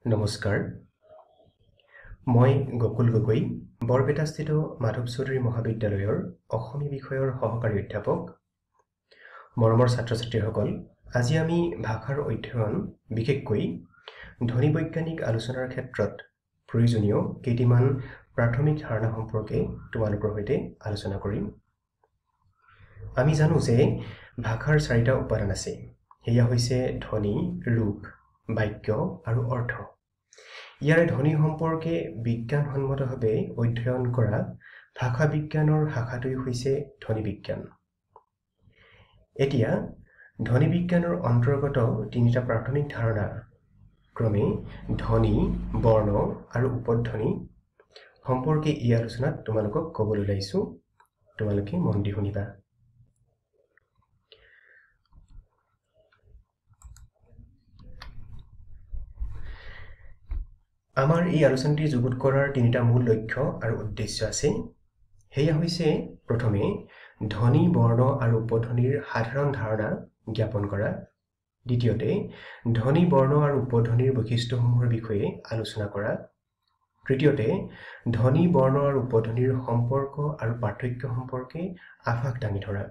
নমস্কাৰ মই গকুল গগৈ বৰপেটাস্থিত মাধৱ চৌধুৰী মহাবিদ্যালয়ৰ অসমীয়া বিষয়ৰ সহকাৰী অধ্যাপক মৰমৰ ছাত্ৰ-ছাত্ৰীসকল আজি আমি ভাষাৰ অধ্যয়ন বিশেষকৈ ধ্বনি বৈজ্ঞানিক আলোচনাৰ ক্ষেত্ৰত প্ৰয়োজনীয় কেইটামান প্ৰাথমিক ধাৰণা সম্পৰ্কে তোমালোকৰ সৈতে আলোচনা কৰিম আমি জানো যে ভাষাৰ চাৰিটা উপাদান আছে হেয়া হৈছে ধ্বনি ৰূপ বাক্য আৰু অৰ্থ ইয়াৰে ধ্বনি সম্পৰ্কে বিজ্ঞানসন্মতভাৱে অধ্যয়ন কৰা ভাষা বিজ্ঞানৰ শাখাটোই হৈছে ধ্বনি বিজ্ঞান এতিয়া ধ্বনি বিজ্ঞানৰ অন্তৰ্গত তিনিটা প্ৰাথমিক ধাৰণা ক্ৰমে ধ্বনি বৰ্ণ আৰু উপধ্বনি সম্পৰ্কে এই আলোচনাত তোমালোকক ক'বলৈ ওলাইছো তোমালোকে মন দি শুনিবা আমাৰ এই আলোচনাটি যুগুত কৰাৰ তিনিটা মূল লক্ষ্য আৰু উদ্দেশ্য আছে হেয়া হৈছে প্ৰথমে ধ্বনি বৰ্ণ আৰু উপধ্বনিৰ সাধাৰণ ধাৰণা জ্ঞাপন কৰা দ্বিতীয়তে ধ্বনি বৰ্ণ আৰু উপধ্বনিৰ বৈশিষ্ট্যসমূহৰ বিষয়ে আলোচনা কৰা তৃতীয়তে ধ্বনি বৰ্ণ আৰু উপধ্বনিৰ সম্পৰ্ক আৰু পাৰ্থক্য সম্পৰ্কে আভাস দাঙি ধৰা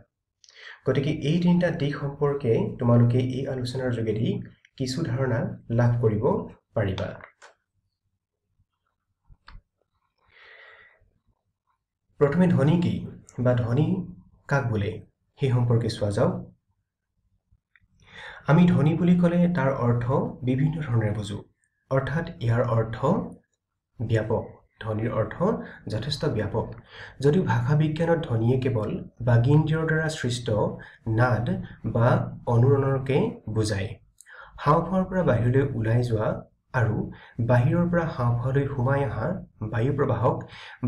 গতিকে এই তিনিটা দিশ সম্পৰ্কে তোমালোকে এই আলোচনাৰ যোগেদি কিছু ধাৰণা লাভ কৰিব পাৰিবা প্ৰথমে ধ্বনি কি বা ধ্বনি কাক বোলে সেই সম্পৰ্কে চোৱা যাওক আমি ধ্বনি বুলি ক'লে তাৰ অৰ্থ বিভিন্ন ধৰণে বুজো অৰ্থাৎ ইয়াৰ অৰ্থ ব্যাপক ধ্বনিৰ অৰ্থ যথেষ্ট ব্যাপক যদিও ভাষা বিজ্ঞানত ধ্বনিয়ে কেৱল বাগিন্দ্ৰিয়ৰ দ্বাৰা সৃষ্ট নাদ বা অনুৰণনকে বুজায় হাওঁফাওঁৰ পৰা বাহিৰলৈ ওলাই যোৱা আৰু বাহিৰৰ পৰা হাওঁফাওঁলৈ সোমাই অহা বায়ু প্ৰবাহক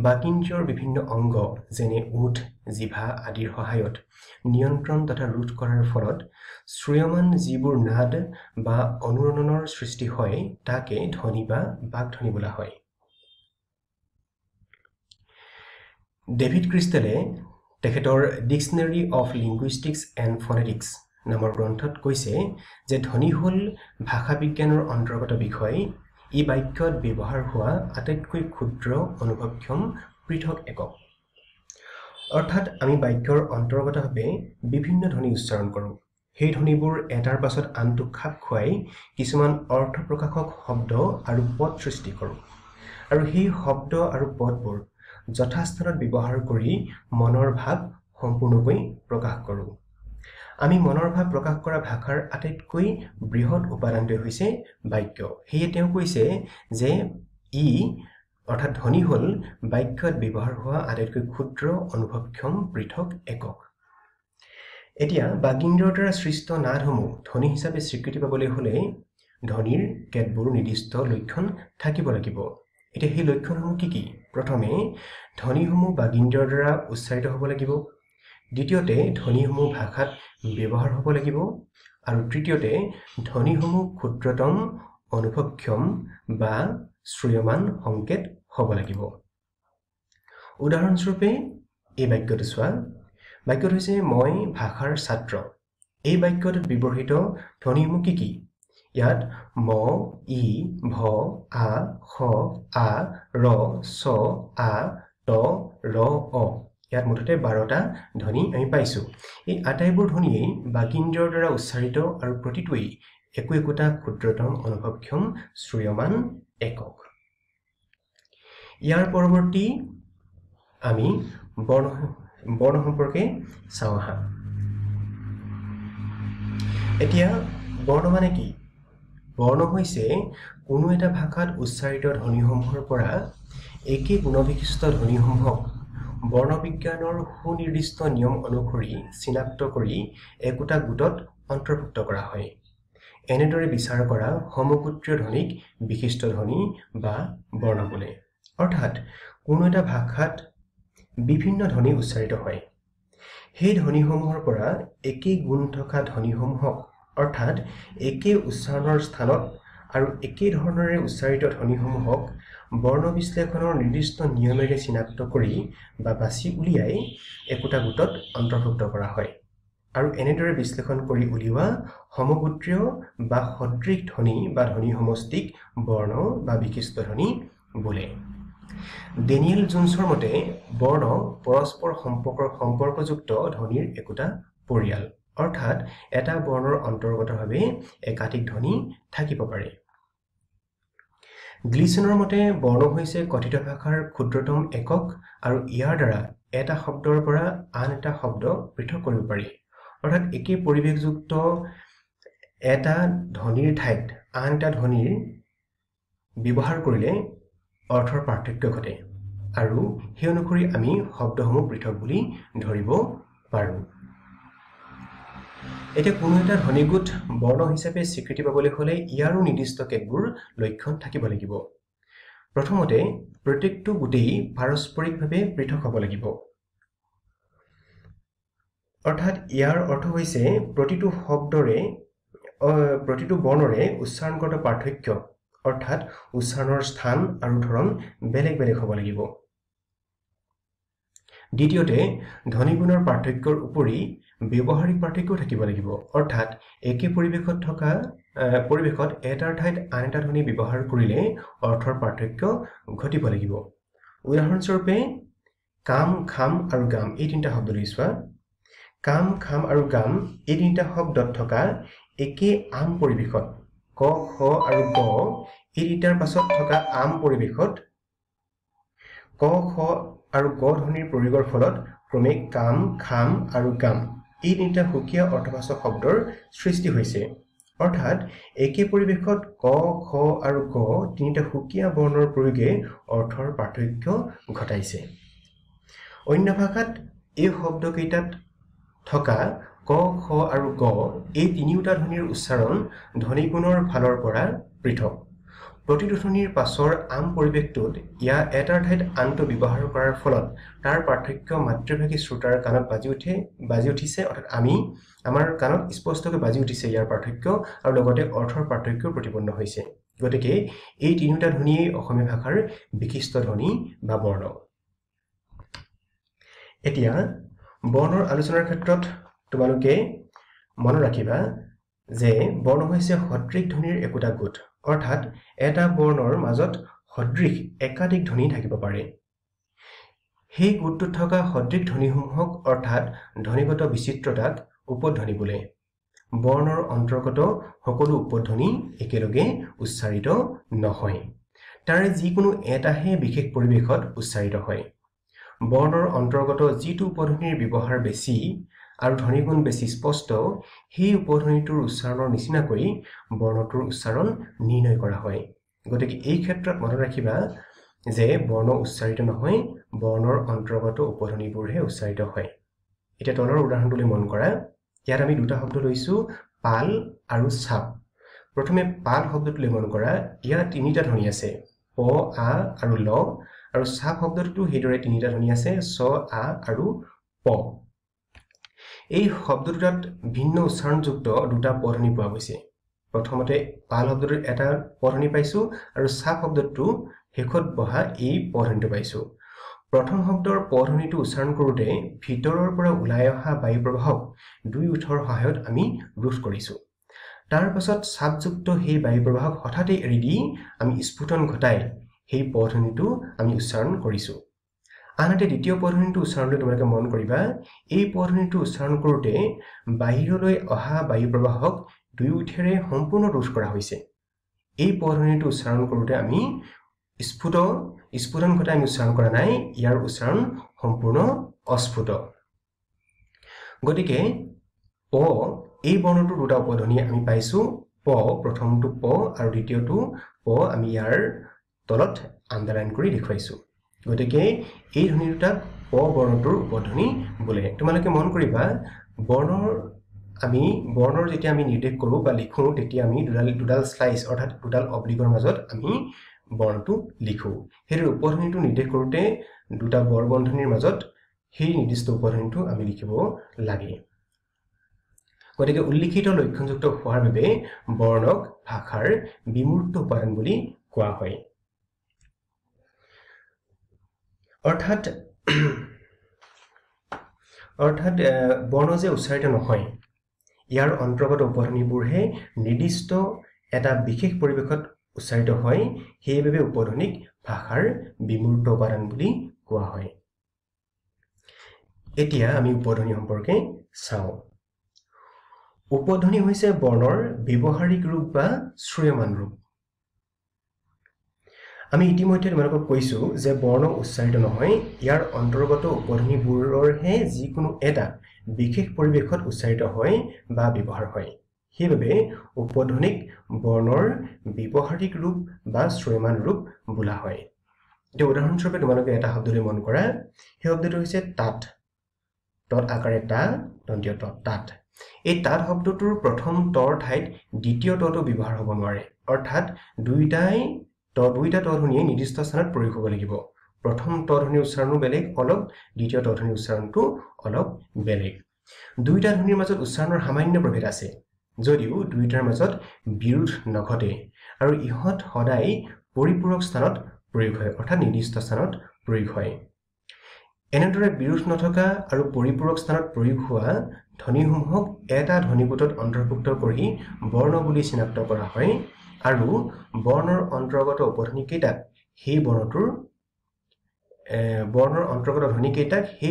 বাগিন্দ্ৰিয়ৰ বিভিন্ন অংগ যেনে ওঠ জিভা আদিৰ সহায়ত নিয়ন্ত্ৰণ তথা ৰোধ কৰাৰ ফলত শ্ৰুয়মান যিবোৰ নাদ বা অনুৰণনৰ সৃষ্টি হয় তাকে ধ্বনি বা বাকধ্বনি বোলা হয় ডেভিড ক্ৰিষ্টেলে তেখেতৰ ডিকচনেৰী অফ লিংগুইষ্টিক্স এণ্ড ফনেটিক্স নামৰ গ্ৰন্থত কৈছে যে ধ্বনি হ'ল ভাষা বিজ্ঞানৰ অন্তৰ্গত বিষয় ই বাক্যত ব্যৱহাৰ হোৱা আটাইতকৈ ক্ষুদ্ৰ অনুভৱক্ষম পৃথক একক অৰ্থাৎ আমি বাক্যৰ অন্তৰ্গতভাৱে বিভিন্ন ধ্বনি উচ্চাৰণ কৰোঁ সেই ধ্বনিবোৰ এটাৰ পাছত আনটো খাপ খুৱাই কিছুমান অৰ্থ প্ৰকাশক শব্দ আৰু পদ সৃষ্টি কৰোঁ আৰু সেই শব্দ আৰু পদবোৰ যথাস্থানত ব্যৱহাৰ কৰি মনৰ ভাৱ সম্পূৰ্ণকৈ প্ৰকাশ কৰোঁ আমি মনৰ ভাৱ প্ৰকাশ কৰা ভাষাৰ আটাইতকৈ বৃহৎ উপাদানটোৱে হৈছে বাক্য সেয়ে তেওঁ কৈছে যে ই অৰ্থাৎ ধ্বনি হ'ল বাক্যত ব্যৱহাৰ হোৱা আটাইতকৈ ক্ষুদ্ৰ অনুভৱক্ষম পৃথক একক এতিয়া বাগিন্দ্ৰিয়ৰ দ্বাৰা সৃষ্ট নাদসমূহ ধ্বনি হিচাপে স্বীকৃতি পাবলৈ হ'লে ধ্বনিৰ কেতবোৰ নিৰ্দিষ্ট লক্ষণ থাকিব লাগিব এতিয়া সেই লক্ষণসমূহ কি প্ৰথমে ধ্বনিসমূহ বাগিন্দ্ৰিয়ৰ দ্বাৰা উচ্চাৰিত হ'ব লাগিব দ্বিতীয়তে ধ্বনিসমূহ ভাষাত ব্যৱহাৰ হ'ব লাগিব আৰু তৃতীয়তে ধ্বনিসমূহ ক্ষুদ্ৰতম অনুভৱক্ষম বা শ্ৰুয়মান সংকেত হ'ব লাগিব উদাহৰণস্বৰূপে এই বাক্যটো চোৱা বাক্যটো হৈছে মই ভাষাৰ ছাত্ৰ এই বাক্যটোত ব্যৱহৃত ধ্বনিসমূহ কি ইয়াত ম ই ভ আ খ আ ৰ চ আ ত ৰ অ ইয়াত মুঠতে 12টা ধ্বনি আমি পাইছো এই আটাইবোৰ ধ্বনিয়েই বাগিন্দ্ৰিয়ৰ দ্বাৰা উচ্চাৰিত আৰু প্ৰতিটোৱেই একোটা ক্ষুদ্ৰতম অনুভৱক্ষম শ্ৰুয়মান একক ইয়াৰ পৰৱৰ্তী আমি বৰ্ণ সম্পৰ্কে চাওঁ আহা এতিয়া বৰ্ণ মানে কি বৰ্ণ হৈছে কোনো এটা ভাষাত উচ্চাৰিত ধ্বনিসমূহৰ পৰা একে গুণবিশিষ্ট ধ্বনিসমূহক বৰ্ণবিজ্ঞানৰ সুনিৰ্দিষ্ট নিয়ম অনুসৰি চিনাক্ত কৰি একোটা গোটত অন্তৰ্ভুক্ত কৰা হয় এনেদৰে বিচাৰ কৰা সমগোত্ৰীয় ধ্বনিক বিশিষ্ট ধ্বনি বা বৰ্ণ বোলে অৰ্থাৎ কোনো এটা ভাষাত বিভিন্ন ধ্বনি উচ্চাৰিত হয় সেই ধ্বনিসমূহৰ পৰা একে গুণ থকা ধ্বনিসমূহক অৰ্থাৎ একে উচ্চাৰণৰ স্থানত আৰু একে ধৰণৰে উচ্চাৰিত ধ্বনিসমূহক বৰ্ণ বিশ্লেষণৰ নিৰ্দিষ্ট নিয়মেৰে চিনাক্ত কৰি বা বাছি উলিয়াই একোটা গোটত অন্তৰ্ভুক্ত কৰা হয় আৰু এনেদৰে বিশ্লেষণ কৰি উলিওৱা সমগোত্ৰীয় বা সদৃশ ধ্বনি বা ধ্বনি সমষ্টিক বৰ্ণ বা বিশিষ্ট ধ্বনি বোলে ডেনিয়েল জোনছৰ মতে বৰ্ণ পৰস্পৰ সম্পৰ্কযুক্ত ধ্বনিৰ একোটা পৰিয়াল অৰ্থাৎ এটা বৰ্ণৰ অন্তৰ্গতভাৱে একাধিক ধ্বনি থাকিব পাৰে গ্লিচনৰ মতে বৰ্ণ হৈছে কথিত ভাষাৰ ক্ষুদ্ৰতম একক আৰু ইয়াৰ দ্বাৰা এটা শব্দৰ পৰা আন এটা শব্দ পৃথক কৰিব পাৰি অৰ্থাৎ একে পৰিৱেশযুক্ত এটা ধ্বনিৰ ঠাইত আন এটা ধ্বনিৰ ব্যৱহাৰ কৰিলে অৰ্থৰ পাৰ্থক্য ঘটে আৰু সেই অনুসৰি আমি শব্দসমূহ পৃথক বুলি ধৰিব পাৰোঁ এতিয়া কোনো এটা ধ্বনিগোট বৰ্ণ হিচাপে স্বীকৃতি পাবলৈ হ'লে ইয়াৰো নিৰ্দিষ্ট কেতবোৰ লক্ষণ থাকিব লাগিব প্ৰথমতে প্ৰত্যেকটো গোটেই পাৰস্পৰিকভাৱে পৃথক হ'ব লাগিব অৰ্থাৎ ইয়াৰ অৰ্থ হৈছে প্ৰতিটো শব্দৰে প্ৰতিটো বৰ্ণৰে উচ্চাৰণগত পাৰ্থক্য অৰ্থাৎ উচ্চাৰণৰ স্থান আৰু ধৰণ বেলেগ বেলেগ হ'ব লাগিব দ্বিতীয়তে ধ্বনিগুণৰ পাৰ্থক্যৰ উপৰি ব্যৱহাৰিক পাৰ্থক্য থাকিব লাগিব অৰ্থাৎ একে পৰিৱেশত এটাৰ ঠাইত আন এটা ধ্বনি ব্যৱহাৰ কৰিলে অৰ্থৰ পাৰ্থক্য ঘটিব লাগিব উদাহৰণস্বৰূপে কাম খাম আৰু গাম এই তিনিটা শব্দ লৈছোৱা কাম খাম আৰু গাম এই তিনিটা শব্দত থকা একে আম পৰিৱেশত ক খ আৰু গ এই তিনিটাৰ পাছত থকা আম পৰিৱেশত ক খ আৰু গ ধ্বনিৰ প্ৰয়োগৰ ফলত ক্ৰমে কাম খাম আৰু গাম এই তিনিটা সুকীয়া অৰ্থবাচক শব্দৰ সৃষ্টি হৈছে অৰ্থাৎ একে পৰিৱেশত ক খ আৰু গ তিনিটা সুকীয়া বৰ্ণৰ প্ৰয়োগে অৰ্থৰ পাৰ্থক্য ঘটাইছে অন্য ভাষাত এই শব্দকেইটাত থকা ক খ আৰু গ এই তিনিওটা ধ্বনিৰ উচ্চাৰণ ধ্বনিগুণৰ ফালৰ পৰা পৃথক প্ৰতিটো ধ্বনিৰ পাছৰ আম পৰিৱেশটোত ইয়াৰ এটাৰ ঠাইত আনটো ব্যৱহাৰ কৰাৰ ফলত তাৰ পাৰ্থক্য মাতৃভাষী শ্ৰোতাৰ কাণত বাজি উঠিছে অৰ্থাৎ আমাৰ কাণত স্পষ্টকৈ বাজি উঠিছে ইয়াৰ পাৰ্থক্য আৰু লগতে অৰ্থৰ পাৰ্থক্য প্ৰতিপন্ন হৈছে গতিকে এই তিনিওটা ধ্বনিয়েই অসমীয়া ভাষাৰ বিশিষ্ট ধ্বনি বা বৰ্ণ এতিয়া বৰ্ণৰ আলোচনাৰ ক্ষেত্ৰত তোমালোকে মনত ৰাখিবা যে বৰ্ণ হৈছে সদৃশ ধ্বনিৰ একোটা গোট অৰ্থাৎ এটা বৰ্ণৰ মাজত সদৃশ একাধিক ধ্বনি থাকিব পাৰে সেই গোটটোত থকা সদৃশ ধ্বনিসমূহক অৰ্থাৎ ধ্বনিগত বিচিত্ৰতাক উপধ্বনি বোলে বৰ্ণৰ অন্তৰ্গত সকলো উপধ্বনি একেলগে উচ্চাৰিত নহয় তাৰে যিকোনো এটাহে বিশেষ পৰিৱেশত উচ্চাৰিত হয় বৰ্ণৰ অন্তৰ্গত যিটো উপধ্বনিৰ ব্যৱহাৰ বেছি আৰু ধ্বনিগুণ বেছি স্পষ্ট সেই উপধ্বনিটোৰ উচ্চাৰণৰ নিচিনাকৈ বৰ্ণটোৰ উচ্চাৰণ নিৰ্ণয় কৰা হয় গতিকে এই ক্ষেত্ৰত মনত ৰাখিবা যে বৰ্ণ উচ্চাৰিত নহয় বৰ্ণৰ অন্তৰ্গত উপধ্বনিবোৰহে উচ্চাৰিত হয় এতিয়া তলৰ উদাহৰণটোলৈ মন কৰা ইয়াত আমি দুটা শব্দ লৈছো পাল আৰু ছাপ প্ৰথমে পাল শব্দটোলৈ মন কৰা ইয়াত তিনিটা ধ্বনি আছে প আ আৰু ল আৰু ছাপ শব্দটো সেইদৰে তিনিটা ধ্বনি আছে ছ আ আৰু প এই শব্দ দুটাত ভিন্ন উচ্চাৰণযুক্ত দুটা পধ্বনি পোৱা গৈছে প্ৰথমতে পাল শব্দটোৰ এটা পধ্বনি পাইছো আৰু ছাপ শব্দটো শেষত বহা এই পধ্বনিটো পাইছো প্ৰথম শব্দৰ পধ্বনিটো উচ্চাৰণ কৰোঁতে ভিতৰৰ পৰা ওলাই অহা বায়ু প্ৰবাহক দুই ওঠৰ সহায়ত আমি ৰোধ কৰিছো তাৰ পাছত ছাপযুক্ত সেই বায়ু প্ৰবাহক হঠাতে এৰি দি আমি স্ফুটন ঘটাই সেই পধ্বনিটো আমি উচ্চাৰণ কৰিছো আনহাতে দ্বিতীয় পধ্বনিটো উচ্চাৰণলৈ তোমালোকে মন কৰিবা এই পধ্বনিটো উচ্চাৰণ কৰোঁতে বাহিৰলৈ অহা বায়ু প্ৰবাহক দুই ওঠেৰে সম্পূৰ্ণ ৰোধ কৰা হৈছে এই পধ্বনিটো উচ্চাৰণ কৰোঁতে আমি স্ফুটন ঘটাই আমি উচ্চাৰণ কৰা নাই ইয়াৰ উচ্চাৰণ সম্পূৰ্ণ অস্ফুট গতিকে প এই বৰ্ণটোৰ দুটা উপধ্বনি আমি পাইছো প প্ৰথমটো প আৰু দ্বিতীয়টো প আমি ইয়াৰ তলত আণ্ডাৰলাইন কৰি দেখুৱাইছো গতিকে এই ধ্বনি দুটাক প বৰ্ণটোৰ উপধ্বনি বোলে তোমালোকে মন কৰিবা বৰ্ণৰ যেতিয়া আমি নিৰ্দেশ কৰোঁ বা লিখোঁ তেতিয়া আমি দুডাল স্লাইচ অৰ্থাৎ দুডাল অব্লিগৰ মাজত আমি বৰ্ণটো লিখোঁ সেই উপধ্বনিটো নিৰ্দেশ কৰোঁতে দুটা বৰবন্ধনীৰ মাজত সেই নিৰ্দিষ্ট উপধ্বনিটো আমি লিখিব লাগে গতিকে উল্লিখিত লক্ষণযুক্ত হোৱাৰ বাবে বৰ্ণক ভাষাৰ বিমূৰ্ত উপাদান বুলি কোৱা হয় অৰ্থাৎ বৰ্ণ যে উচ্চাৰিত নহয় ইয়াৰ অন্তৰ্গত উপধ্বনিবোৰহে নিৰ্দিষ্ট এটা বিশেষ পৰিৱেশত উচ্চাৰিত হয় সেইবাবে উপধ্বনিক ভাষাৰ বিমূৰ্ত উপাদান বুলি কোৱা হয় এতিয়া আমি উপধ্বনি সম্পৰ্কে চাওঁ উপধ্বনি হৈছে বৰ্ণৰ ব্যৱহাৰিক ৰূপ বা শ্ৰুয়মান ৰূপ আমি ইতিমধ্যে তোমালোকক কৈছো যে বৰ্ণ উচ্চাৰিত নহয় ইয়াৰ অন্তৰ্গত উপধ্বনিবোৰৰহে যিকোনো এটা বিশেষ পৰিৱেশত উচ্চাৰিত হয় বা ব্যৱহাৰ হয় সেইবাবে উপধ্বনিক বৰ্ণৰ ব্যৱহাৰিক ৰূপ বা শ্ৰুয়মান ৰূপ বোলা হয় এতিয়া উদাহৰণস্বৰূপে তোমালোকে এটা শব্দলৈ মন কৰা সেই শব্দটো হৈছে তাত তত আকাৰে টা দন্তীয় ত তাত এই তাত শব্দটোৰ প্ৰথম তৰ ঠাইত দ্বিতীয় তটো ব্যৱহাৰ হ'ব নোৱাৰে অৰ্থাৎ দুইটা তধ্বনিয়ে নিৰ্দিষ্ট স্থানত প্ৰয়োগ হ'ব লাগিব প্ৰথম তধ্বনিৰ উচ্চাৰণো বেলেগ অলপ দ্বিতীয় তধ্বনিৰ উচ্চাৰণটো অলপ বেলেগ দুইটা ধ্বনিৰ মাজত উচ্চাৰণৰ সামান্য প্ৰভেদ আছে যদিও দুইটাৰ মাজত বিৰোধ নঘটে আৰু ইহঁত সদায় পৰিপূৰক স্থানত প্ৰয়োগ হয় অৰ্থাৎ নিৰ্দিষ্ট স্থানত প্ৰয়োগ হয় এনেদৰে বিৰোধ নথকা আৰু পৰিপূৰক স্থানত প্ৰয়োগ হোৱা ধ্বনিসমূহক এটা ধ্বনিগোটত অন্তৰ্ভুক্ত কৰি বৰ্ণ বুলি চিনাক্ত কৰা হয় আৰু বৰ্ণৰ অন্তৰ্গত উপধ্বনিকেইটাক সেই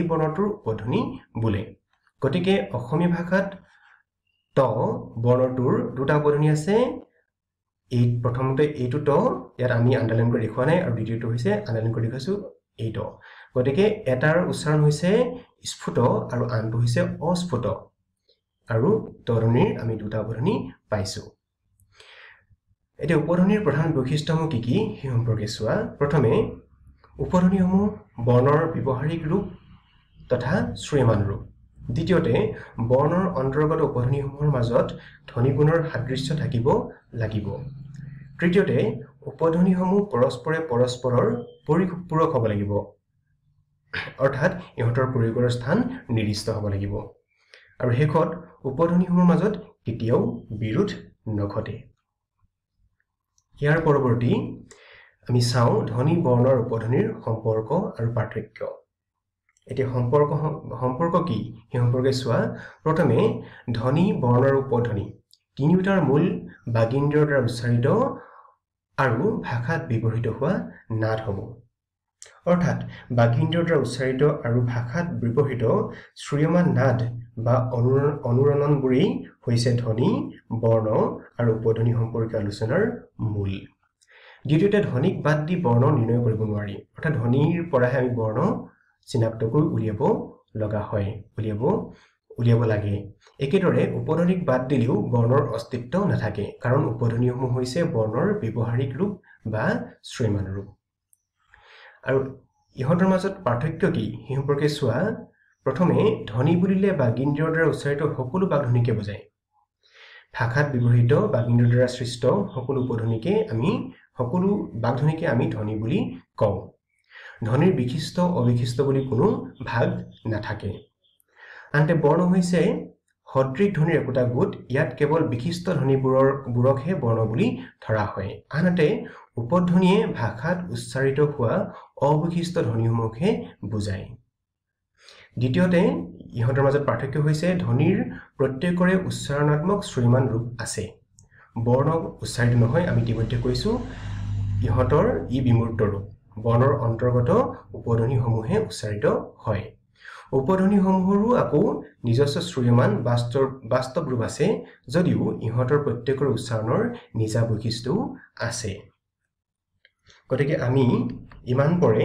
বৰ্ণটোৰ উপধ্বনি বোলে গতিকে অসমীয়া ভাষাত ত বৰ্ণটোৰ দুটা উপধ্বনি আছে এই প্ৰথমতে এইটো ত ইয়াত আমি আণ্ডাৰলাইন কৰি দেখুৱা নাই আৰু দ্বিতীয়টো হৈছে আণ্ডাৰলাইন কৰি দেখাইছো এইটো গতিকে এটাৰ উচ্চাৰণ হৈছে স্ফুট আৰু আনটো হৈছে অস্ফুট আৰু তধ্বনিৰ আমি দুটা উপধ্বনি পাইছো এতিয়া উপধ্বনিৰ প্ৰধান বৈশিষ্ট্যসমূহ কি সেই সম্পৰ্কে চোৱা প্ৰথমে উপধ্বনিসমূহ বৰ্ণৰ ব্যৱহাৰিক ৰূপ তথা শ্ৰুয়মান ৰূপ দ্বিতীয়তে বৰ্ণৰ অন্তৰ্গত উপধ্বনিসমূহৰ মাজত ধ্বনিগুণৰ সাদৃশ্য থাকিব লাগিব তৃতীয়তে উপধ্বনিসমূহ পৰস্পৰৰ পৰিপূৰক হ'ব লাগিব অৰ্থাৎ ইহঁতৰ প্ৰয়োগৰ স্থান নিৰ্দিষ্ট হ'ব লাগিব আৰু শেষত উপধ্বনিসমূহৰ মাজত কেতিয়াও বিৰোধ নঘটে ইয়াৰ পৰৱৰ্তী আমি চাওঁ ধ্বনি বৰ্ণৰ উপধ্বনিৰ সম্পৰ্ক আৰু পাৰ্থক্য এতিয়া সম্পৰ্ক কি সেই সম্পৰ্কে চোৱা প্ৰথমে ধ্বনি বৰ্ণৰ উপধ্বনি তিনিওটাৰ মূল বাগিন্দ্ৰৰ দ্বাৰা উচ্চাৰিত আৰু ভাষাত ব্যৱহৃত হোৱা নাদ হ'ব অৰ্থাৎ বাগিন্দ্ৰৰ দ্বাৰা উচ্চাৰিত আৰু ভাষাত ব্যৱহৃত শ্ৰুয়মান নাদ বা অনুৰণনবোৰেই হৈছে ধ্বনি বৰ্ণ আৰু উপধ্বনি সম্পৰ্কীয় আলোচনাৰ মূল দ্বিতীয়তে ধ্বনিক বাদ দি বৰ্ণ নিৰ্ণয় কৰিব নোৱাৰি অৰ্থাৎ ধ্বনিৰ পৰাহে আমি বৰ্ণ চিনাক্ত কৰি উলিয়াব লাগে একেদৰে উপধ্বনিক বাদ দিলেও বৰ্ণৰ অস্তিত্ব নাথাকে কাৰণ উপধ্বনিসমূহ হৈছে বৰ্ণৰ ব্যৱহাৰিক ৰূপ বা শ্ৰুয়মান ৰূপ আৰু ইহঁতৰ মাজত পাৰ্থক্য কি সেই সম্পৰ্কে চোৱা প্ৰথমে ধ্বনি বুলিলে বাগিন্দ্ৰৰ দ্বাৰা উচ্চাৰিত সকলো বাগধ্বনিকে বুজায় ভাষাত ব্যৱহৃত বাগিন্দ্ৰৰ দ্বাৰা সৃষ্ট সকলো বাগধ্বনিকে আমি ধ্বনি বুলি কওঁ ধ্বনিৰ বিশিষ্ট অবিশিষ্ট বুলি কোনো ভাগ নাথাকে আনহাতে বৰ্ণ হৈছে সদৃশ ধ্বনিৰ একোটা গোট ইয়াত কেৱল বিশিষ্ট ধ্বনিবোৰকহে বৰ্ণ বুলি ধৰা হয় আনহাতে উপধ্বনিয়ে ভাষাত উচ্চাৰিত হোৱা অবিশিষ্ট ধ্বনিসমূহকে বুজায় দ্বিতীয়তে ইহঁতৰ মাজত পাৰ্থক্য হৈছে ধ্বনিৰ প্ৰত্যেকৰে উচ্চাৰণাত্মক শ্ৰুয়মান ৰূপ আছে বৰ্ণ উচ্চাৰিত নহয় আমি ইতিমধ্যে কৈছো ইহঁতৰ বিমূৰ্ত ৰূপ বৰ্ণৰ অন্তৰ্গত উপধ্বনিসমূহে উচ্চাৰিত হয় উপধ্বনিসমূহৰো আকৌ নিজস্ব শ্ৰুয়মান বাস্তৱ ৰূপ আছে যদিও ইহঁতৰ প্ৰত্যেকৰ উচ্চাৰণৰ নিজা বৈশিষ্ট্যও আছে গতিকে আমি ইমান পৰে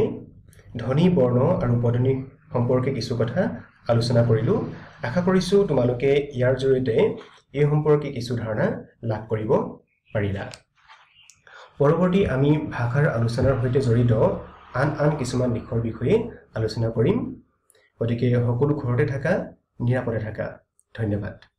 ধ্বনি বৰ্ণ আৰু উপধ্বনি সম্পৰ্কে কিছু কথা আলোচনা কৰিলো আশা কৰিছো তোমালোকে ইয়াৰ জৰিয়তে এই সম্পৰ্কে কিছু ধাৰণা লাভ কৰিব পাৰিলা পৰৱৰ্তী আমি ভাষাৰ আলোচনাৰ সৈতে জড়িত আন কিছুমান দিশৰ বিষয়ে আলোচনা কৰিম গতিকে সকলো ঘৰতে থাকা নিৰাপদে থাকা ধন্যবাদ